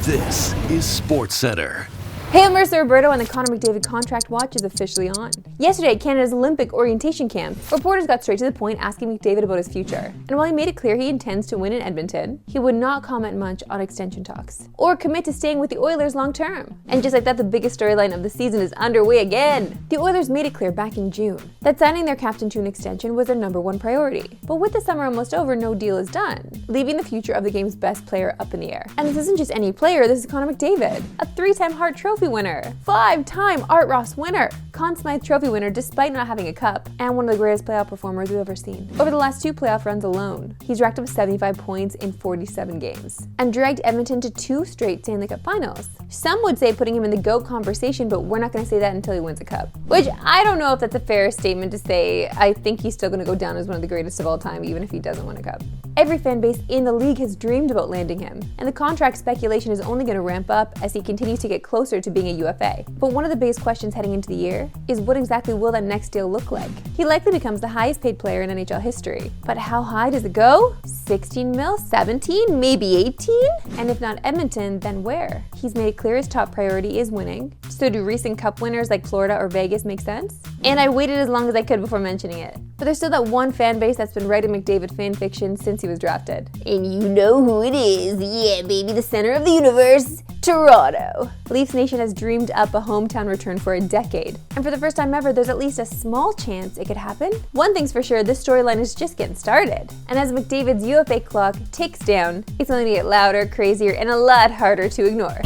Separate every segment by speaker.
Speaker 1: This is Sportscentre.
Speaker 2: Hey, I'm Marissa Roberto, and the Connor McDavid contract watch is officially on. Yesterday at Canada's Olympic orientation camp, reporters got straight to the point asking McDavid about his future. And while he made it clear he intends to win in Edmonton, he would not comment much on extension talks or commit to staying with the Oilers long term. And just like that, the biggest storyline of the season is underway again. The Oilers made it clear back in June that signing their captain to an extension was their #1 priority. But with the summer almost over, no deal is done, leaving the future of the game's best player up in the air. And this isn't just any player, this is Connor McDavid, a 3-time Hart Trophy winner, 5-time Art Ross winner, Conn Smythe Trophy winner despite not having a cup, and one of the greatest playoff performers we've ever seen. Over the last 2 playoff runs alone, he's racked up 75 points in 47 games, and dragged Edmonton to 2 straight Stanley Cup finals. Some would say putting him in the GOAT conversation, but we're not going to say that until he wins a cup. Which I don't know if that's a fair statement to say. I think he's still going to go down as one of the greatest of all time, even if he doesn't win a cup. Every fan base in the league has dreamed about landing him, and the contract speculation is only going to ramp up as he continues to get closer to being a UFA. But one of the biggest questions heading into the year is what exactly will that next deal look like? He likely becomes the highest paid player in NHL history. But how high does it go? 16 mil? 17? Maybe 18? And if not Edmonton, then where? He's made it clear his top priority is winning. So do recent cup winners like Florida or Vegas make sense? And I waited as long as I could before mentioning it. But there's still that one fan base that's been writing McDavid fan fiction since he was drafted. And you know who it is. Yeah, baby, the center of the universe, Toronto. Leafs Nation has dreamed up a hometown return for a decade. And for the first time ever, there's at least a small chance it could happen. One thing's for sure, this storyline is just getting started. And as McDavid's UFA clock ticks down, it's only gonna get louder, crazier, and a lot harder to ignore.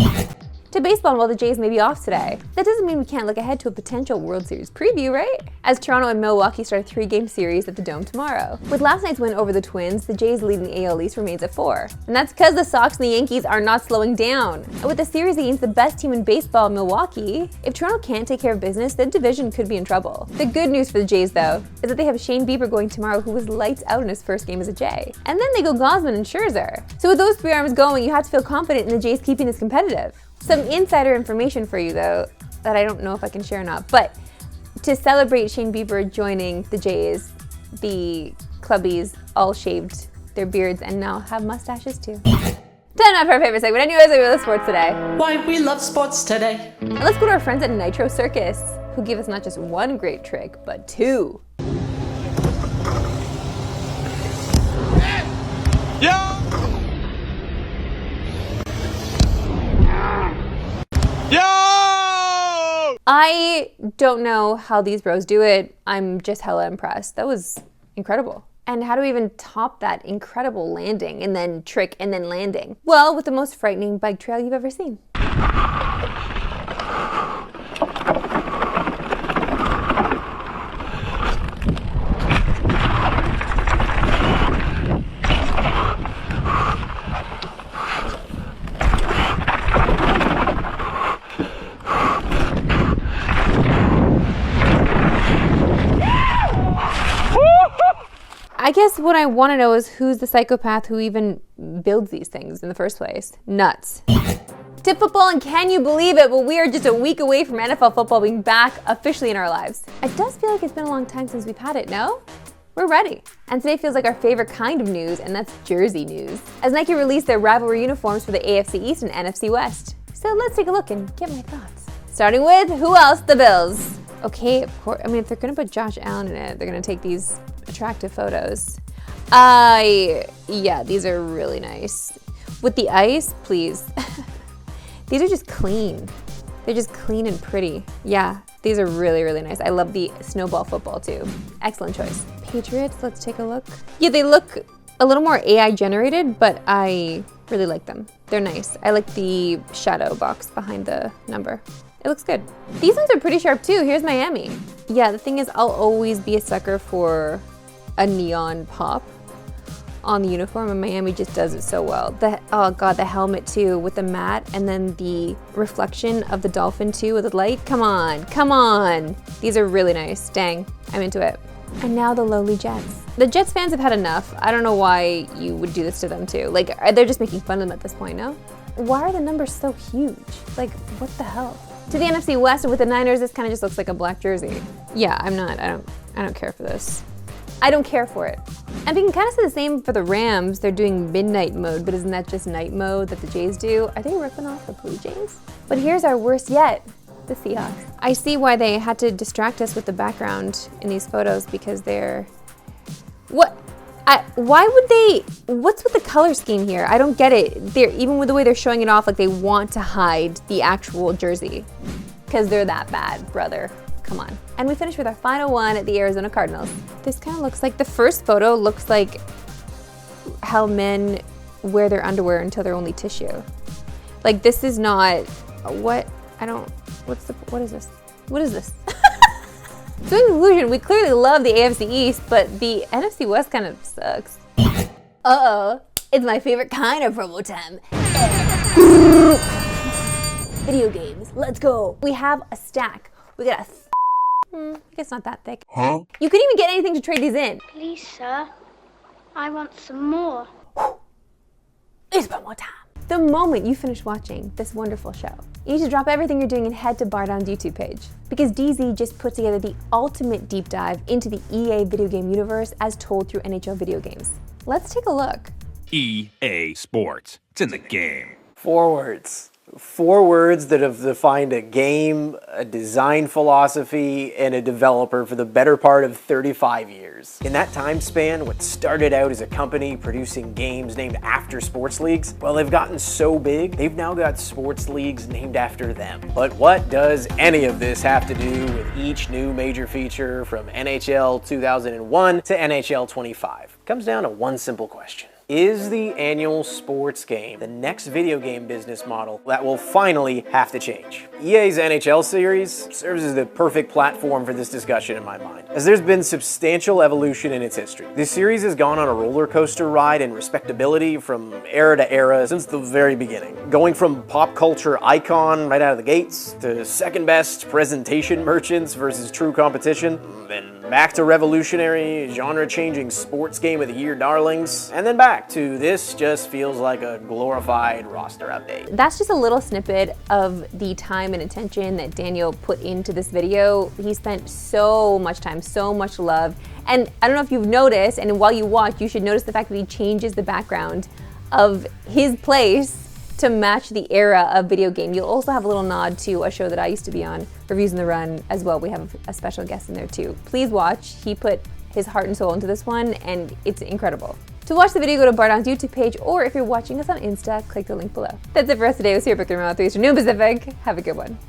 Speaker 2: To baseball, while the Jays may be off today, that doesn't mean we can't look ahead to a potential World Series preview, right? As Toronto and Milwaukee start a 3-game series at the Dome tomorrow. With last night's win over the Twins, the Jays' lead in the AL East remains at 4. And that's because the Sox and the Yankees are not slowing down. And with the series against the best team in baseball, Milwaukee, if Toronto can't take care of business, the division could be in trouble. The good news for the Jays, though, is that they have Shane Bieber going tomorrow, who was lights out in his first game as a Jay. And then they go Gosman and Scherzer. So with those 3 arms going, you have to feel confident in the Jays keeping this competitive. Some insider information for you, though, that I don't know if I can share or not, but to celebrate Shane Bieber joining the Jays, the clubbies all shaved their beards and now have mustaches too. Time now for our favorite segment. Anyways, we love sports today.
Speaker 3: Why we love sports today.
Speaker 2: And let's go to our friends at Nitro Circus, who give us not just 1 great trick, but 2.
Speaker 4: Yo!
Speaker 2: I don't know how these bros do it. I'm just hella impressed. That was incredible. And how do we even top that incredible landing and then trick and then landing? Well, with the most frightening bike trail you've ever seen. I guess what I want to know is who's the psychopath who even builds these things in the first place. Nuts. To football, and can you believe it, but we are just a week away from NFL football being back officially in our lives. It does feel like it's been a long time since we've had it, no? We're ready. And today feels like our favorite kind of news, and that's jersey news. As Nike released their rivalry uniforms for the AFC East and NFC West. So let's take a look and get my thoughts. Starting with, who else? The Bills. Okay, of course, I mean, if they're gonna put Josh Allen in it, they're gonna take these attractive photos. Yeah, these are really nice. With the ice, please. These are just clean. They're just clean and pretty. Yeah, these are really, really nice. I love the snowball football too. Excellent choice. Patriots, let's take a look. Yeah, they look a little more AI generated, but I really like them. They're nice. I like the shadow box behind the number. It looks good. These ones are pretty sharp too. Here's Miami. Yeah, the thing is, I'll always be a sucker for a neon pop on the uniform, and Miami just does it so well. Oh god, the helmet too with the matte, and then the reflection of the dolphin too with the light. Come on, come on. These are really nice. Dang, I'm into it. And now the lowly Jets. The Jets fans have had enough. I don't know why you would do this to them too. Like, they're just making fun of them at this point, no? Why are the numbers so huge? Like, what the hell? To the NFC West with the Niners, this kind of just looks like a black jersey. Yeah, I don't care for this. I don't care for it. And we can kind of say the same for the Rams. They're doing midnight mode, but isn't that just night mode that the Jays do? Are they ripping off the Blue Jays? But here's our worst yet, the Seahawks. I see why they had to distract us with the background in these photos because they're... why would they... What's with the color scheme here? I don't get it. Even with the way they're showing it off, like they want to hide the actual jersey. Because they're that bad, brother. Come on. And we finished with our final one at the Arizona Cardinals. This kind of looks like, the first photo looks like how men wear their underwear until they're only tissue. Like this is not, what is this? What is this? So in conclusion, we clearly love the AFC East, but the NFC West kind of sucks. Uh-oh, it's my favorite kind of promo time. Video games, let's go. We have a stack. We got I guess not that thick. Huh? You couldn't even get anything to trade these in.
Speaker 4: Please, sir. I want some more.
Speaker 2: It's about more time. The moment you finish watching this wonderful show, you need to drop everything you're doing and head to Bardown's YouTube page. Because DZ just put together the ultimate deep dive into the EA video game universe as told through NHL video games. Let's take a look.
Speaker 1: EA Sports. It's in the game.
Speaker 5: 4 words. 4 words that have defined a game, a design philosophy, and a developer for the better part of 35 years. In that time span, what started out as a company producing games named after sports leagues, well, they've gotten so big, they've now got sports leagues named after them. But what does any of this have to do with each new major feature from NHL 2001 to NHL 25? It comes down to one simple question. Is the annual sports game the next video game business model that will finally have to change? EA's NHL series serves as the perfect platform for this discussion in my mind, as there's been substantial evolution in its history. This series has gone on a roller coaster ride in respectability from era to era since the very beginning, going from pop culture icon right out of the gates to second best presentation merchants versus true competition, then back to revolutionary, genre-changing sports game of the year darlings, and then back to this just feels like a glorified roster update.
Speaker 2: That's just a little snippet of the time and attention that Daniel put into this video. He spent so much time, so much love, and I don't know if you've noticed, and while you watch, you should notice the fact that he changes the background of his place to match the era of video game. You'll also have a little nod to a show that I used to be on, Reviews in the Run, as well. We have a special guest in there too. Please watch. He put his heart and soul into this one, and it's incredible. To watch the video, go to Bardown's YouTube page, or if you're watching us on Insta, click the link below. That's it for us today. We'll see you back around 3 Eastern, noon Pacific. Have a good one.